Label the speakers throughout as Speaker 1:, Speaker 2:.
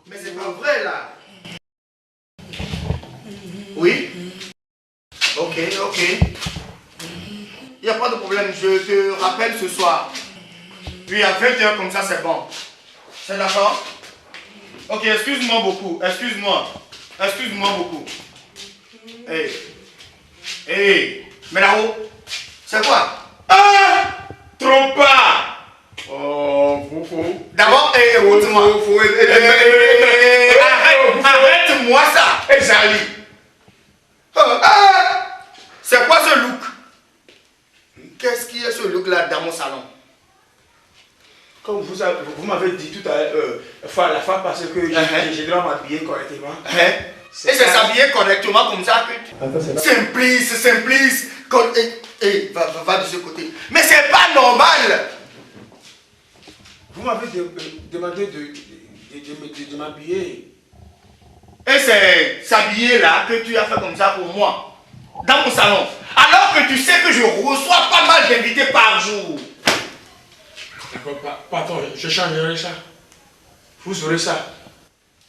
Speaker 1: Mais c'est pas vrai là. Oui. Ok. Il n'y a pas de problème, je te rappelle ce soir. Puis à 20h comme ça c'est bon. C'est d'accord? Ok, excuse-moi beaucoup. Excuse-moi beaucoup. Mais là-haut, c'est quoi?
Speaker 2: Trompe pas. Oh, Foucault.
Speaker 1: D'abord, écoute-moi. Arrête-moi ça.
Speaker 2: Et Charlie.
Speaker 1: C'est quoi ce look? Qu'est-ce qui est ce look-là dans mon salon?
Speaker 2: Comme vous m'avez dit tout à l'heure, la fois passée que je dois m'habiller correctement.
Speaker 1: Et c'est s'habiller correctement comme ça que Simplice. Va de ce côté. Mais c'est pas normal.
Speaker 2: Vous m'avez demandé de m'habiller.
Speaker 1: Et c'est s'habiller là que tu as fait comme ça pour moi. Dans mon salon. Alors que tu sais que je reçois pas mal d'invités par jour.
Speaker 2: D'accord, pardon, je changerai ça. Vous aurez ça.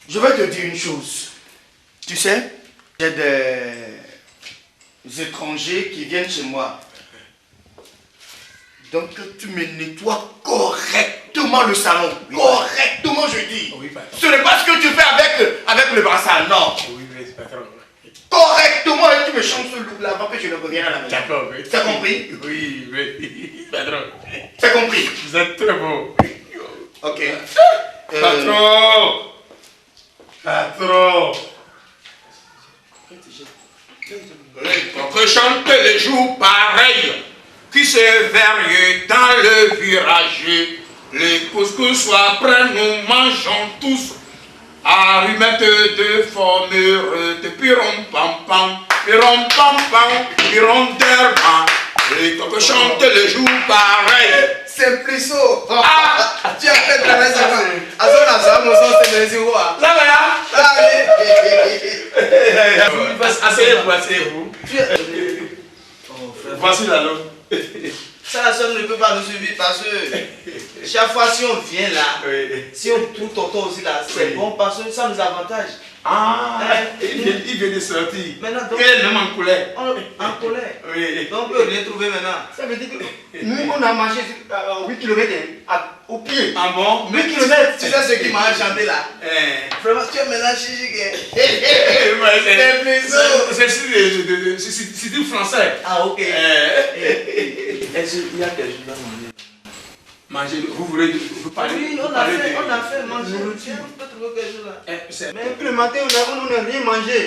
Speaker 1: Je vais te dire une chose. Tu sais, j'ai des étrangers qui viennent chez moi. Donc tu me nettoies correctement le salon. Oui, correctement, je dis.
Speaker 2: Oui, patron.
Speaker 1: Ce n'est pas ce que tu fais avec le brassard, non.
Speaker 2: Oui, patron.
Speaker 1: Correctement, et tu me changes ce look-là avant que je ne revienne à la maison.
Speaker 2: D'accord, oui.
Speaker 1: T'as compris?
Speaker 2: Oui, patron.
Speaker 1: T'as compris?
Speaker 2: Vous êtes très beau.
Speaker 1: Ok.
Speaker 2: Patron. Les coqs chantent les jours pareils, qui se verraient dans le virage. Les couscous soient prêts, nous mangeons tous. Arrimette de forme de piron pam pam, piron d'herbe. Les coqs chantent les jours pareils.
Speaker 1: Simplisso. Tu as fait de la raison.
Speaker 2: Asseyez-vous. Voici la langue.
Speaker 3: Ça, la somme ne peut pas nous suivre parce que chaque fois si on vient là, si on trouve tonton aussi là, c'est bon parce que ça nous avantage.
Speaker 2: Il vient de sortir.
Speaker 3: Maintenant, donc,
Speaker 2: il est même en colère.
Speaker 3: En colère.
Speaker 2: Oui.
Speaker 3: Donc on peut rien trouver maintenant.
Speaker 1: Ça veut dire que nous, on a marché 8 km au pied.
Speaker 2: Ah bon?
Speaker 1: 8 km.
Speaker 3: Tu sais ce qui m'a enchanté là? Vraiment, tu es maintenant chichi.
Speaker 2: C'est du français.
Speaker 3: Ah, ok.
Speaker 2: Est-ce qu'il y a quelque chose à manger? Manger, vous voulez parler?
Speaker 3: Oui, on a fait manger. On peut trouver quelque chose là.
Speaker 1: Mais le matin, on n'a rien mangé.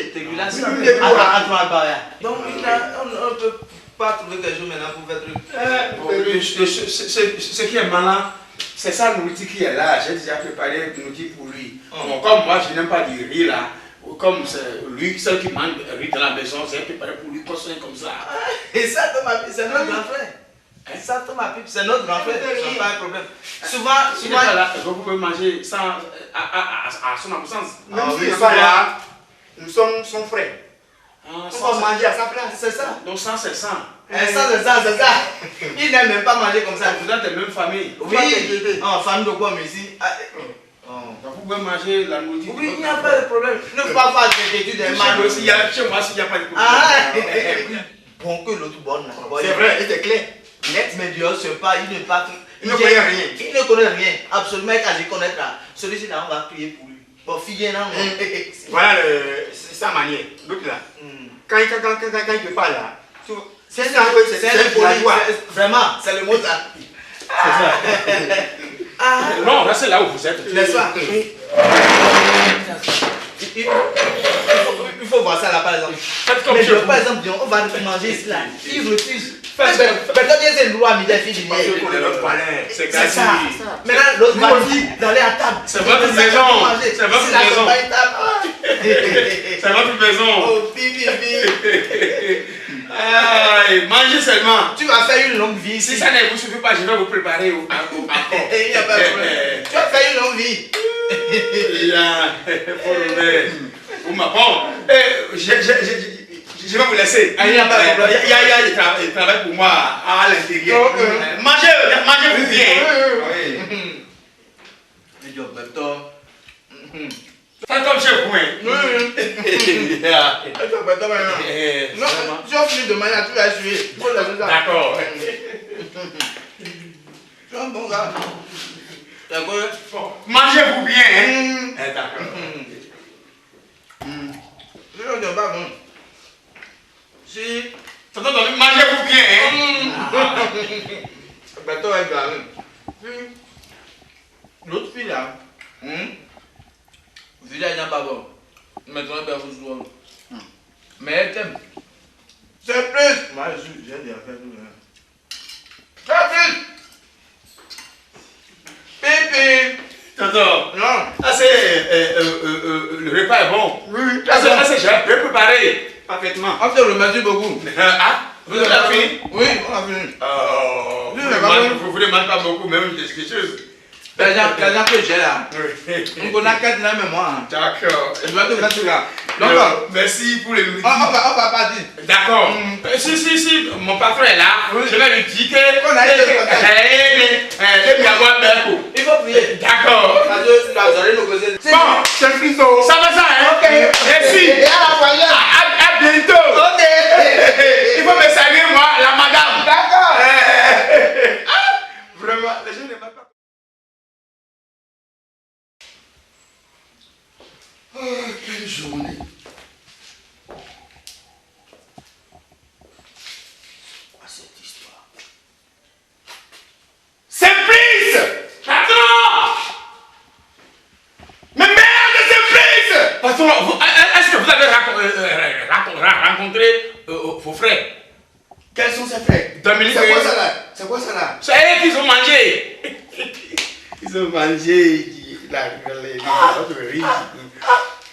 Speaker 3: Donc, on ne peut pas trouver quelque chose maintenant pour faire truc.
Speaker 2: Ce qui est malin, c'est sa nourriture qui est là. J'ai déjà préparé une nourriture pour lui. Bon, comme moi, je n'aime pas du riz là. Comme c'est lui, celle qui mange riz dans la maison, j'ai préparé pour lui, comme ça.
Speaker 3: Et ça, c'est notre grand frère. Ça, Thomas Pipe, c'est notre grand frère, c'est pas un problème. Souvent,
Speaker 2: vous pouvez manger sans, à son absence.
Speaker 1: Même s'il n'est pas là, nous sommes son frère. On va manger à sa place, c'est ça.
Speaker 2: Donc ça, c'est ça.
Speaker 3: Ça, c'est ça. Il n'aime même pas manger comme ça.
Speaker 2: Vous êtes de même famille.
Speaker 3: Oui, famille de quoi, mais ici.
Speaker 2: Vous pouvez manger la nourriture.
Speaker 3: Oui, il n'y a pas de problème. Ne faut pas faire des études de mal.
Speaker 2: Chez moi, s'il n'y a pas de problème.
Speaker 3: Bon, que l'autre bonne.
Speaker 1: C'est vrai, il est clair.
Speaker 3: net, mais dehors, c'est pas, il ne pas.
Speaker 2: Il ne connaît rien.
Speaker 3: Il ne connaît rien. Absolument, quand je connaître là, celui-ci là, on va prier pour lui. Bon, fille, non.
Speaker 2: Voilà sa manière. L'autre là. Quand il te parle là,
Speaker 3: c'est vraiment, c'est le mot ça.
Speaker 2: Non, là c'est là où vous êtes.
Speaker 3: N'est-ce pas? Il faut voir ça là par exemple. Mais je, par exemple, on va manger ici là. Il refuse. Mais quand c'est une loi,
Speaker 2: c'est
Speaker 3: ça. Maintenant, l'autre va dire d'aller à table.
Speaker 2: C'est votre maison. C'est votre maison. C'est votre maison.
Speaker 3: Oh, bibi.
Speaker 2: Mangez seulement.
Speaker 3: Tu vas faire une longue vie.
Speaker 2: Si ça ne vous suffit pas, je vais vous préparer au accord.
Speaker 3: Il n'y a pas de problème. Tu vas faire une longue vie.
Speaker 2: Bon, je vais vous laisser.
Speaker 3: Il n'y a pas de problème.
Speaker 2: Il travaille pour moi à l'intérieur. Mangez-vous bien. Faites comme chez vous.
Speaker 3: Non, tu as fini de manger, tu vas suer.
Speaker 2: D'accord.
Speaker 3: Tu es un bon gars.
Speaker 2: Mangez-vous bien. D'accord.
Speaker 3: Je ne pas bon. Si.
Speaker 2: Mangez-vous bien.
Speaker 3: L'autre fille là. Village n'a pas bon. Maintenant, elle vous joue. Mais elle t'aime. C'est plus. Moi, j'ai déjà fait tout. C'est plus. Pépé.
Speaker 2: Tonton.
Speaker 3: Non.
Speaker 2: Ah, c'est. Le repas est bon.
Speaker 3: Oui.
Speaker 2: Ah, c'est j'ai préparé. Parfaitement.
Speaker 3: On te remercie beaucoup.
Speaker 2: Ah, vous avez fini?
Speaker 3: Oui, on a fini.
Speaker 2: Vous voulez manger pas beaucoup, même quelque chose.
Speaker 3: L'argent que j'ai là. On connaît 4 là, mais moi.
Speaker 2: D'accord.
Speaker 3: Je vais te mettre là. Donc,
Speaker 2: merci pour les nourritures.
Speaker 3: on va partir.
Speaker 2: D'accord. Si, mon patron est là, je vais lui dire que.
Speaker 3: On a
Speaker 2: Il
Speaker 3: faut prier.
Speaker 2: D'accord.
Speaker 3: Parce que la journée nous causer.
Speaker 2: Bon, c'est Christo. Ça va ça, hein?
Speaker 3: Ok.
Speaker 2: Merci. À bientôt.
Speaker 3: Ok.
Speaker 2: Il faut me saluer, moi, la madame.
Speaker 3: D'accord.
Speaker 2: Vraiment, les gens ne m'aiment pas. Oh, quelle journée. Cette histoire. Simplice! Patron! Mais merde, Simplice! Patron, est-ce que vous avez rencontré vos frères?
Speaker 1: Quels sont ses frères?
Speaker 2: Dominique.
Speaker 1: C'est quoi ça là? C'est quoi ça là?
Speaker 2: C'est eux qui ont mangé.
Speaker 1: Ils ont mangé votre riz.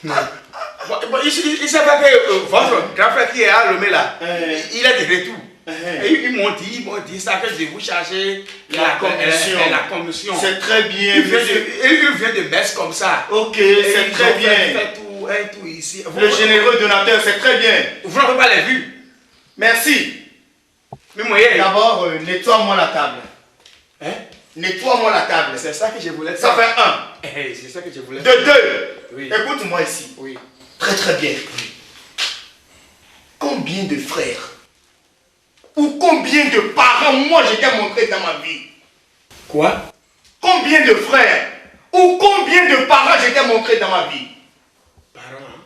Speaker 2: Il s'est pas que votre grand frère qui est à Lomé là, il est de retour. Ils m'ont dit ça que je vais vous chercher la commission.
Speaker 1: C'est très bien.
Speaker 2: Il vient de Metz comme ça.
Speaker 1: Ok, c'est très bien.
Speaker 2: Tout ici.
Speaker 1: Le généreux donateur, c'est très bien.
Speaker 2: Vous n'avez pas les vues.
Speaker 1: Merci.
Speaker 2: Mais moyen.
Speaker 1: D'abord, nettoie-moi la table.
Speaker 2: Hein?
Speaker 1: Nettoie-moi la table.
Speaker 2: C'est ça que je voulais faire.
Speaker 1: Ça fait un.
Speaker 2: C'est ça que je voulais
Speaker 1: De
Speaker 2: faire.
Speaker 1: deux.
Speaker 2: Oui.
Speaker 1: Écoute-moi ici.
Speaker 2: Oui.
Speaker 1: Très très bien. Combien de frères ou combien de parents moi je t'ai montré dans ma vie?
Speaker 2: Quoi?
Speaker 1: Combien de frères ou combien de parents je t'ai montré dans ma vie?
Speaker 2: Parents, hein?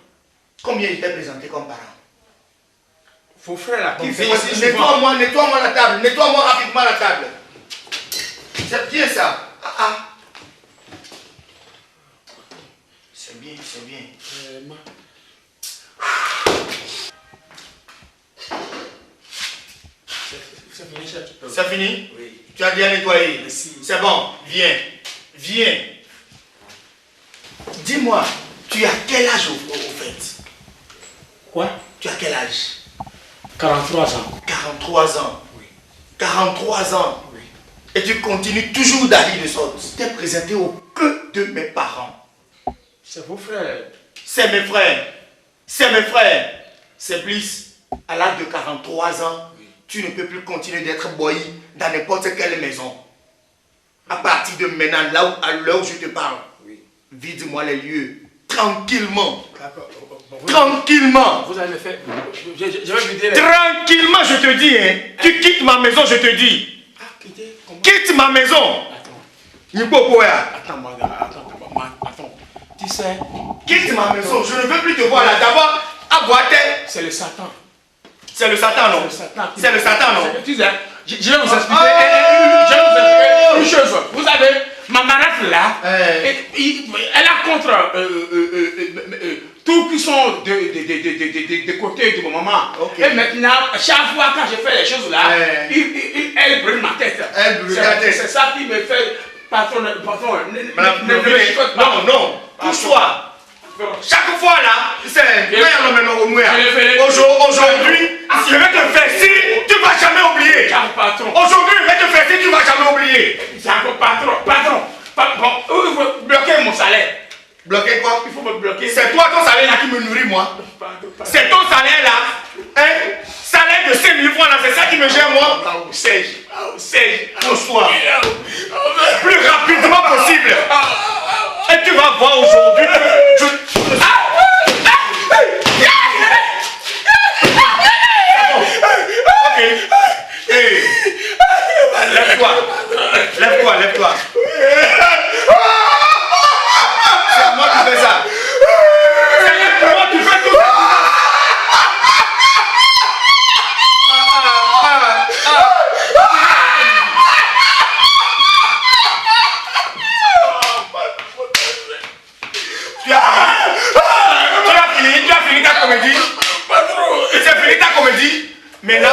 Speaker 1: Combien je t'ai présenté comme parents?
Speaker 2: Vos frères là, qui
Speaker 1: Donc,
Speaker 2: viennent ici souvent.
Speaker 1: nettoie-moi la table. Nettoie-moi rapidement la table. C'est bien ça. C'est bien, c'est bien. C'est fini?
Speaker 2: Oui.
Speaker 1: Tu as bien nettoyé?
Speaker 2: Merci.
Speaker 1: C'est bon, viens. Viens. Dis-moi, tu as quel âge au fait?
Speaker 2: Quoi?
Speaker 1: Tu as quel âge?
Speaker 2: 43 ans.
Speaker 1: 43 ans.
Speaker 2: Oui.
Speaker 1: 43 ans.
Speaker 2: Oui.
Speaker 1: Et tu continues toujours d'aller de sorte. Tu t'es présenté au que de mes parents.
Speaker 2: C'est vos frères.
Speaker 1: C'est mes frères. C'est mes frères. C'est plus, à l'âge de 43 ans, oui, tu ne peux plus continuer d'être boy dans n'importe quelle maison. À partir de maintenant, là où, à l'heure où je te parle, oui, vide-moi les lieux. Tranquillement. Tranquillement.
Speaker 2: Vous allez me faire. Je vais vider les...
Speaker 1: Tranquillement, je te dis. Hein. Tu quittes ma maison, je te dis. Quitte ma maison.
Speaker 3: Attends. Tu sais,
Speaker 1: Quitte ma maison. Je ne veux plus te voir là. D'abord, à Boaté.
Speaker 3: c'est le Satan.
Speaker 1: C'est le Satan, non? C'est le Satan, non?
Speaker 3: Tu sais, je vais vous expliquer. Je vais vous expliquer une chose. Vous savez, ma marâtre là, elle a contre tout qui sont de côté de mon maman.
Speaker 1: Okay.
Speaker 3: Et maintenant, chaque fois quand je fais les choses là, elle brûle ma tête.
Speaker 1: Elle brûle ta tête.
Speaker 3: C'est ça qui me fait patron.
Speaker 1: Non. Touche-toi. Chaque fois là, c'est aujourd'hui, je vais te faire si tu vas jamais oublier. Aujourd'hui, je vais te faire si tu vas jamais oublier.
Speaker 3: Patron, il faut bloquer mon salaire.
Speaker 1: Bloquer quoi?
Speaker 3: Il faut me bloquer.
Speaker 1: C'est toi ton salaire là qui me nourrit moi. C'est ton salaire là. Salaire de 5 000 francs là, c'est ça qui me gère moi. Pousse-toi. Plus rapidement possible. Et tu vas voir aujourd'hui que ok. Lève-toi. C'est à moi qui fais ça. C'est à moi qui fais tout ça. Tu as fini ta comédie. C'est fini ta comédie. Maintenant,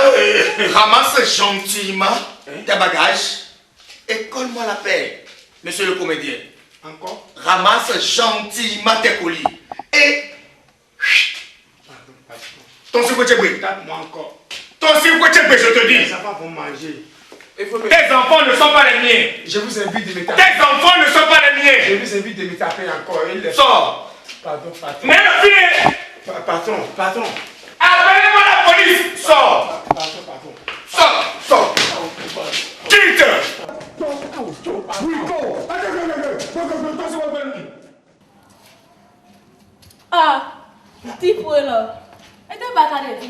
Speaker 1: ramasse gentiment tes bagages et colle-moi la paix, monsieur le comédien.
Speaker 3: Encore?
Speaker 1: Ramasse gentiment tes colis et ton sucre
Speaker 3: Tape-moi encore.
Speaker 1: ton sucre je te dis.
Speaker 3: Ça va pour manger.
Speaker 1: Tes enfants ne sont pas les miens.
Speaker 3: Je vous invite de me taper.
Speaker 1: Tes enfants ne sont pas les
Speaker 3: Je
Speaker 1: miens.
Speaker 3: vous invite de me taper encore.
Speaker 1: Sors.
Speaker 3: Pardon.
Speaker 1: Mais le filet.
Speaker 3: Patron.
Speaker 1: Appelez-moi la police. Sors. Sors. Quitte.
Speaker 4: Ah, tipo là. Et t'es pas qu'à dire.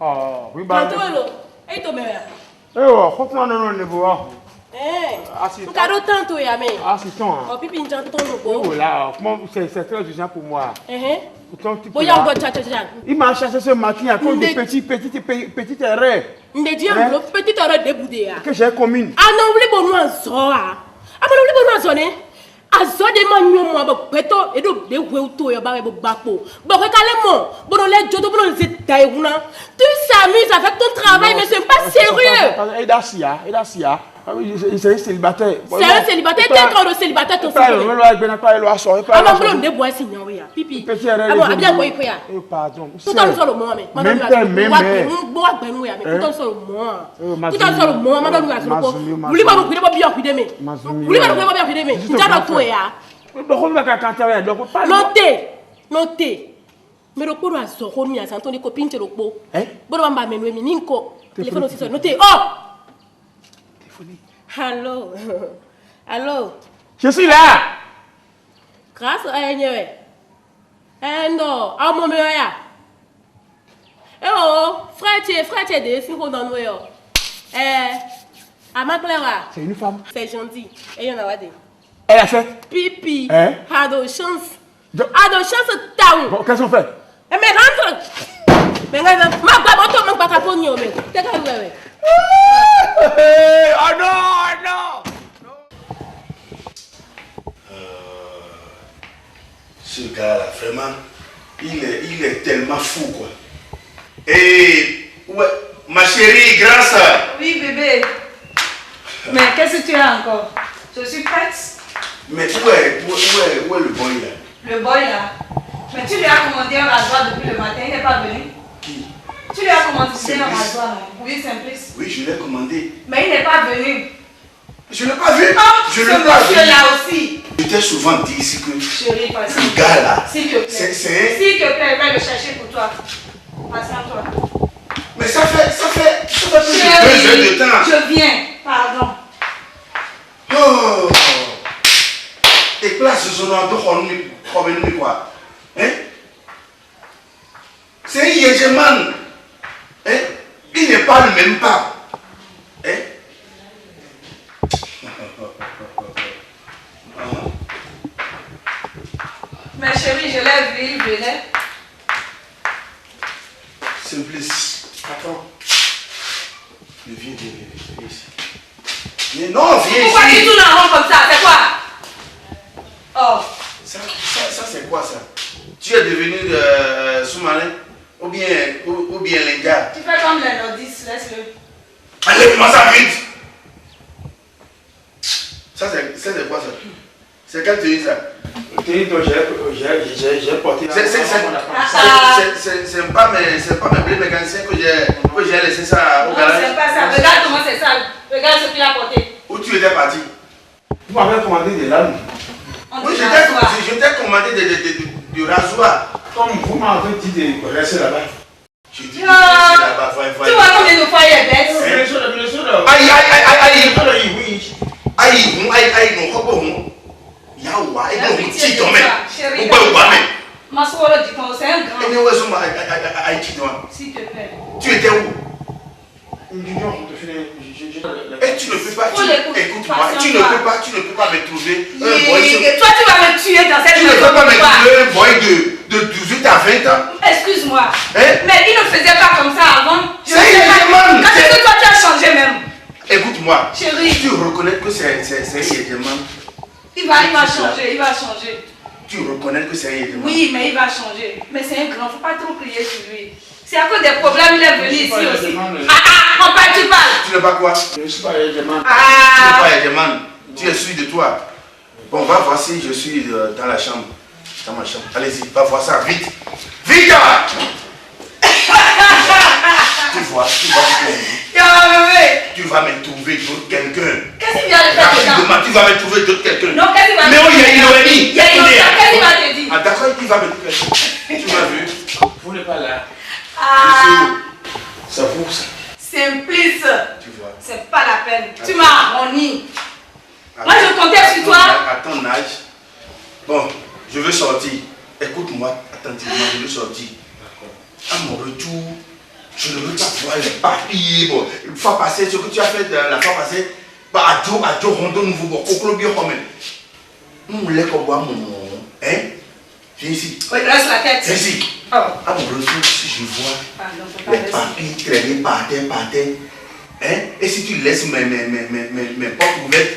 Speaker 5: Ah, oui,
Speaker 4: Quand
Speaker 5: bah.
Speaker 4: tu es là, et tu me mets.
Speaker 5: Eh, oh, comment on est niveau?
Speaker 4: Tu as autant tout ya mais.
Speaker 5: Assistant.
Speaker 4: Oh pipi une chante ton
Speaker 5: Oh
Speaker 4: logo.
Speaker 5: là, comment c'est très urgent pour moi. Pourtant, tu peux.
Speaker 4: Boya encore tcha.
Speaker 5: Il m'a cherché ce matin à cause de petites erreurs
Speaker 4: Ne dis un petit heure de boudé.
Speaker 5: que j'ai commis.
Speaker 4: Ah non, oublie bon moi zo ah. Ah mais oublie bon moi zo né. Azo de manyo mo ba peto e do de weuto ya ba bo bapo. Bon recalez-moi. Bon les jodo bon les taïuna. Tu s'amuses avec ton travail mais c'est pas sérieux.
Speaker 5: Et Dacia. C'est célibataire.
Speaker 4: C'est un célibataire, t'es encore le célibataire ton
Speaker 5: frère.
Speaker 4: Ah ma blonde de bois signant ya. Pipi. Ah bon, bien boy quoi.
Speaker 5: Pardon.
Speaker 4: Tout dans le sol moi mais.
Speaker 5: Même
Speaker 4: bois ben ya mais tout dans le sol moi. Tout dans le sol moi, madame ya solo. Vous li ba ko bien cuider mais. Vous li ba ko bien cuider mais. Tu as toi ya.
Speaker 5: Donc on va canter donc pas.
Speaker 4: Noté. Mais le cours a zoro mi a santo ni copine te lopo. Bon ba menwe mi ninko. Téléphone aussi noté. Oh! Allô?
Speaker 5: Je suis là!
Speaker 4: Grâce à Enyewe. Non, à mon meilleur. Frère, des filles qu'on donne. À ma Clara.
Speaker 5: C'est une femme.
Speaker 4: C'est gentil. Et il y en a des.
Speaker 5: Elle a fait?
Speaker 4: Pipi. A de chance.
Speaker 5: Bon, qu'est-ce qu'on fait?
Speaker 4: Mais rentre. Mais rentre. Ma pas capogno. T'es qu'à ouais.
Speaker 1: Oh non!
Speaker 6: Ce gars-là, vraiment, il est tellement fou, quoi. Et, ouais, ma chérie, grâce à...
Speaker 7: Oui, bébé. Mais qu'est-ce que tu as encore? Je suis prête.
Speaker 6: Mais où est le boy, là?
Speaker 7: Le boy, là. Mais tu lui as commandé un rasoir depuis le matin, il n'est pas venu.
Speaker 6: Qui?
Speaker 7: Tu lui as commandé un rasoir, non? Oui, Simplice.
Speaker 6: Oui, je l'ai commandé.
Speaker 7: Mais il n'est pas venu.
Speaker 6: Je ne l'ai pas vu.
Speaker 7: Oh,
Speaker 6: je
Speaker 7: ce
Speaker 6: l'ai pas vu.
Speaker 7: monsieur-là aussi.
Speaker 6: Je t'ai souvent dit ici que
Speaker 7: Chérie, patiente.
Speaker 6: ce gars-là,
Speaker 7: S'il te plaît. S'il te plaît, va le chercher pour toi. Patiente-toi.
Speaker 6: mais ça fait plus de 2 heures de temps.
Speaker 7: Je viens. Pardon.
Speaker 6: Oh! Et place ce nom de quoi? Hein? C'est un Yégeman. Hein? Il ne parle même pas. Hein?
Speaker 7: chérie, je l'ai vu, il venait.
Speaker 6: Simplice. Attends. Viens ici. Mais non, viens
Speaker 7: Pourquoi
Speaker 6: ici.
Speaker 7: tu tournes en rond comme ça? C'est quoi? Oh.
Speaker 6: Ça c'est quoi ça? Tu es devenu sous-marin ou bien l'India?
Speaker 7: Tu fais comme les nordistes, laisse-le.
Speaker 6: Allez, comment ça vite? Ça c'est quoi ça? C'est quelle tenue ça?
Speaker 5: Tenue dont j'ai porté.
Speaker 6: C'est pas mes blés mécaniciens que j'ai laissé ça au
Speaker 7: Non,
Speaker 6: garage.
Speaker 7: c'est pas ça. Regarde comment c'est ça. Regarde ce qu'il a porté.
Speaker 6: Où tu étais parti?
Speaker 5: Vous m'avez commandé des lames.
Speaker 6: Oui, je t'ai commandé du rasoir.
Speaker 5: Comme vous m'avez dit de rester là-bas.
Speaker 6: Je dis que rester là-bas,
Speaker 7: Tu vois combien de fois il est bête?
Speaker 6: Aïe, non, Yawa, et donc, tu t'en mets.
Speaker 7: Maswolo dit qu'on c'est un grand. S'il te plaît.
Speaker 6: Tu étais où? Et tu ne peux pas, écoute-moi, tu ne peux pas me trouver un boy.
Speaker 7: Toi, tu vas me tuer dans cette
Speaker 6: Tu ne peux pas me trouver un boy de 18 à 20 ans.
Speaker 7: Excuse-moi.
Speaker 6: Mais
Speaker 7: il ne faisait pas comme ça avant.
Speaker 6: C'est Yédiman.
Speaker 7: Quand est-ce que toi tu as changé même?
Speaker 6: Écoute-moi.
Speaker 7: Chérie.
Speaker 6: Tu reconnais que c'est Yédiman.
Speaker 7: Il va changer.
Speaker 6: Tu reconnais que c'est Yédiman.
Speaker 7: Oui, mais il va changer. Mais c'est un grand, faut pas trop crier sur lui. C'est à cause des problèmes, il est venu ici aussi. On parle, tu parles.
Speaker 6: Tu n'es pas quoi?
Speaker 5: Je ne suis pas Yédiman.
Speaker 6: Tu n'es pas Yédiman. Tu es sûr de toi. Bon, va voir si je suis dans la chambre. Dans ma chambre. Allez-y, va voir ça, vite. Vite! Tu vois ce que tu vas me trouver d'autre quelqu'un.
Speaker 7: Qu'est-ce qu'il vient de faire dedans?
Speaker 6: Tu vas me trouver d'autre quelqu'un.
Speaker 7: Non, qu'est-ce qu'il va
Speaker 6: Mais
Speaker 7: te
Speaker 6: il y a Iloénie.
Speaker 7: Il y a Innocent, qu'est-ce qu'il va te dire?
Speaker 6: Ah d'accord, il va me trouver. Tu m'as vu?
Speaker 5: Vous n'êtes pas là.
Speaker 6: Ça vous ça.
Speaker 7: Simplice.
Speaker 6: Tu vois.
Speaker 7: C'est pas la peine. Tu m'as roni. Moi je comptais sur toi.
Speaker 6: À ton âge. Bon, je veux sortir. Écoute-moi attentivement, je veux sortir. À mon retour, je ne veux pas voir les papiers. Bon, une fois passé, ce que tu as fait la fois passée, bah, à Joe Rondo nouveau, bon, au bien quand même. Nous, les combats, hein? Viens ici.
Speaker 7: Oui, reste la tête.
Speaker 6: Viens ici.
Speaker 7: Oh.
Speaker 6: À mon retour, si je vois les papiers traîner par terre, hein? Et si tu laisses mes portes ouvertes,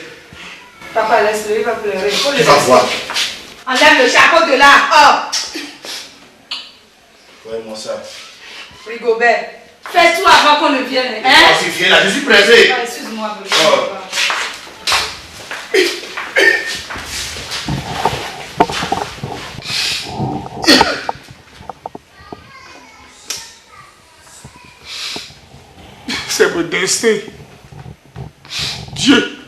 Speaker 7: papa, laisse-le, il va pleurer.
Speaker 6: tu vas voir.
Speaker 7: Enlève le chapeau de là. Oh.
Speaker 6: Vraiment ça.
Speaker 7: Rigobert. Fais-toi avant qu'on ne vienne. Hein?
Speaker 6: Si viens là, je suis pressé.
Speaker 7: Ah, excuse-moi, bébé.
Speaker 6: Oh.
Speaker 3: C'est mon destin. Dieu,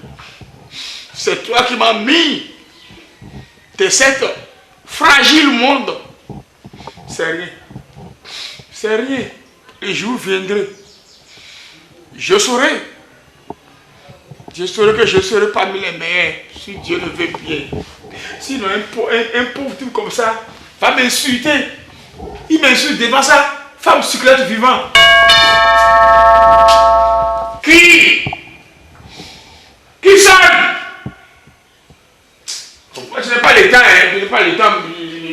Speaker 3: c'est toi qui m'as mis de cet fragile monde. C'est rien. C'est rien. Les jours viendront. Je saurai. Je saurai que je serai parmi les meilleurs, si Dieu le veut bien. Sinon, un pauvre type comme ça va m'insulter. Il m'insulte devant sa femme succulente vivante. Qui sonne? Je n'ai pas le temps, hein. Je n'ai pas le temps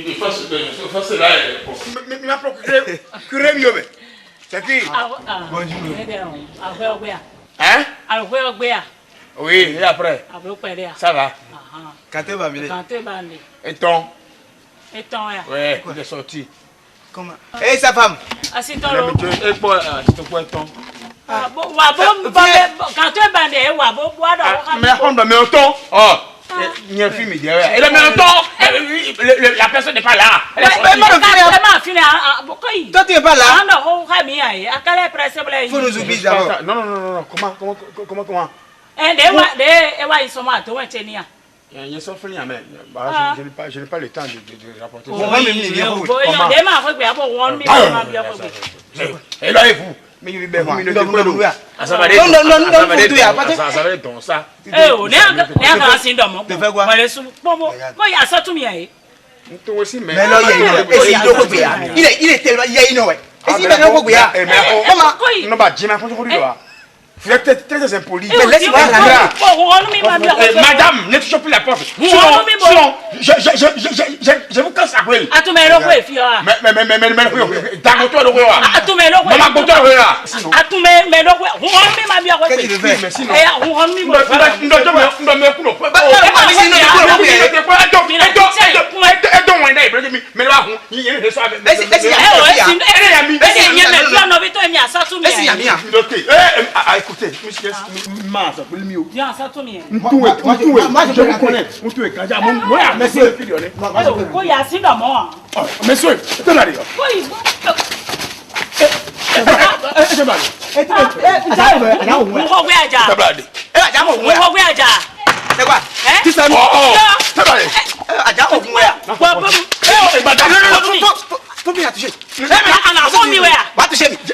Speaker 3: de faire cela. Mais il m'a procuré mieux. C'est qui?
Speaker 8: Bonjour.
Speaker 3: Hein? Oui, et après? Ça va.
Speaker 8: Quand tu vas venir?
Speaker 3: Et ton?
Speaker 8: Ouais,
Speaker 3: il est sorti.
Speaker 8: Comment? Et sa femme?
Speaker 3: Et quoi, c'est quoi ton? Mais on ton. Oh, il y a un film derrière. Et le ton, la personne n'est pas là.
Speaker 8: Toi, tu n'es pas là? Il faut nous oublier d'abord.
Speaker 3: Non. Comment? Je suis fini, mais je n'ai pas le temps de rapporter ça.
Speaker 8: On va même venir.
Speaker 3: Et là, et vous? Mais il va
Speaker 8: Non,
Speaker 3: ça va être dans ça.
Speaker 8: tu fais quoi?
Speaker 3: Toi aussi, mais
Speaker 8: Mais là, il est tellement. Il y a une ouais. Et si maintenant,
Speaker 3: non, bah, j'ai ma photo. Vous êtes très impoli.
Speaker 8: Mais laisse-moi rentrer.
Speaker 3: Madame, ne touchez plus la porte. Sinon, je vous casse la gueule.
Speaker 8: Mais
Speaker 3: écoutez, monsieur, moi je vous connais. Monsieur,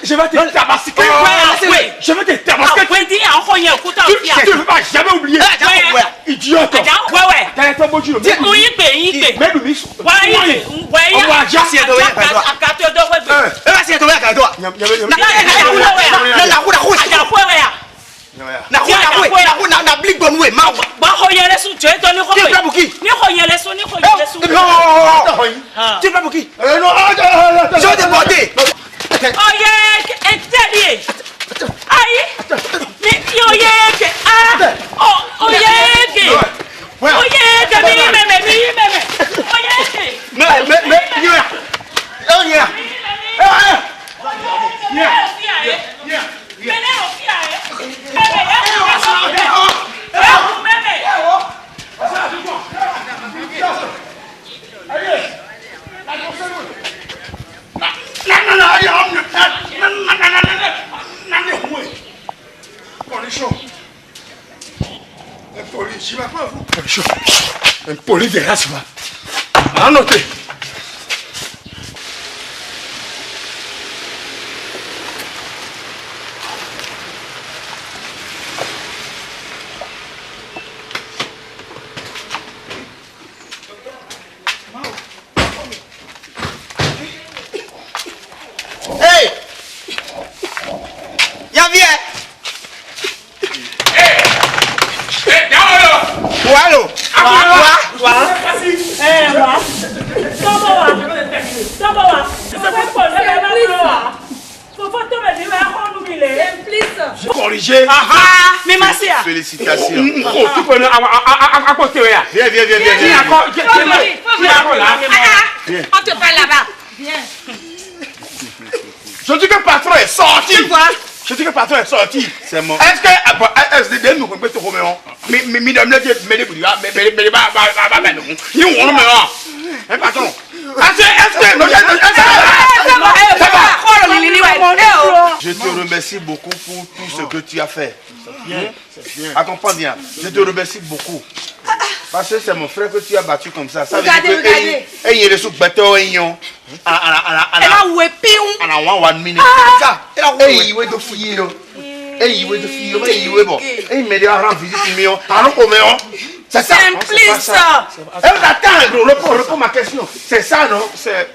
Speaker 3: je vais te tabasser. Je vais te tabasser. Tu ne vas jamais oublier. Idiote. Un poli de race, va. Notez.
Speaker 8: Hey! Y'a viens!
Speaker 6: Corriger.
Speaker 8: Mais ma sœur.
Speaker 6: Félicitations.
Speaker 7: Viens. On te parle là-bas. Viens.
Speaker 3: Je dis que le patron est sorti.
Speaker 6: Je dis que le patron est sorti. C'est mon.
Speaker 3: Est-ce que nous pouvons te remettre? Mais mesdames,
Speaker 6: je te remercie beaucoup pour tout ce que tu as fait. Accompagne bien. Je te remercie beaucoup. Parce que c'est mon frère que tu as battu comme ça. Ça veut dire que il est sous bateau et il c'est ça. Réponds ma question. C'est ça, non?
Speaker 3: C'est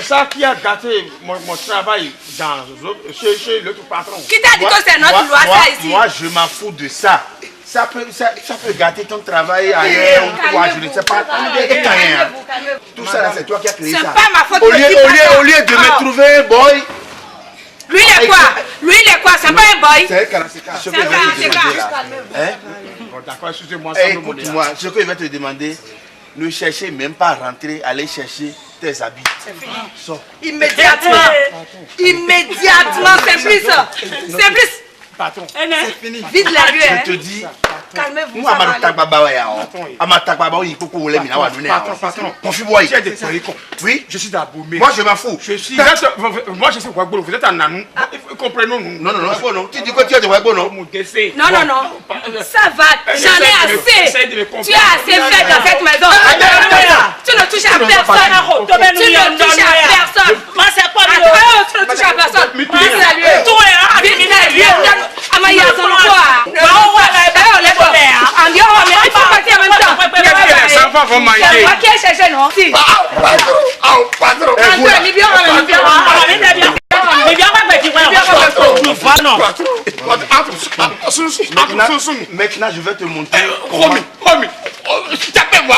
Speaker 3: ça qui a gâté mon travail chez l'autre patron.
Speaker 7: Qui t'a dit que c'est notre loi, ça ici?
Speaker 6: Moi, je m'en fous de ça. Ça peut gâter ton travail ailleurs ou toi, je ne sais pas. Tout ça là, c'est toi qui as créé ça.
Speaker 7: C'est pas ma faute.
Speaker 6: Au lieu de me trouver un boy.
Speaker 7: Lui il est quoi? C'est pas un boy.
Speaker 6: C'est un karatéka.
Speaker 7: C'est un karatéka.
Speaker 3: D'accord, excusez-moi.
Speaker 6: Écoute-moi, ce que je vais te demander, ne cherchez même pas à rentrer, allez chercher tes habits.
Speaker 7: C'est fini. Immédiatement, c'est plus ça. C'est plus.
Speaker 3: Patron,
Speaker 7: c'est fini. Vide la rue.
Speaker 6: Je te dis,
Speaker 7: calmez-vous.
Speaker 6: Patron, oui,
Speaker 3: je suis d'Aboumé.
Speaker 6: Moi je m'en fous.
Speaker 3: Moi je suis Ouagbolo, vous êtes un nanou. Comprenons-nous.
Speaker 6: Non. Tu dis que tu es de Ouagbolo, non?
Speaker 7: Non. Ça va, j'en ai assez. Tu as assez fait dans cette maison. Tu ne touches à personne. Tu ne touches à personne. Moi c'est pas lui. Tu ne touches à personne. Amaya son quoi? C'est moi qui ai cherché, non? Si.
Speaker 6: Patron. Maintenant, je vais te montrer.
Speaker 3: Tapez-moi,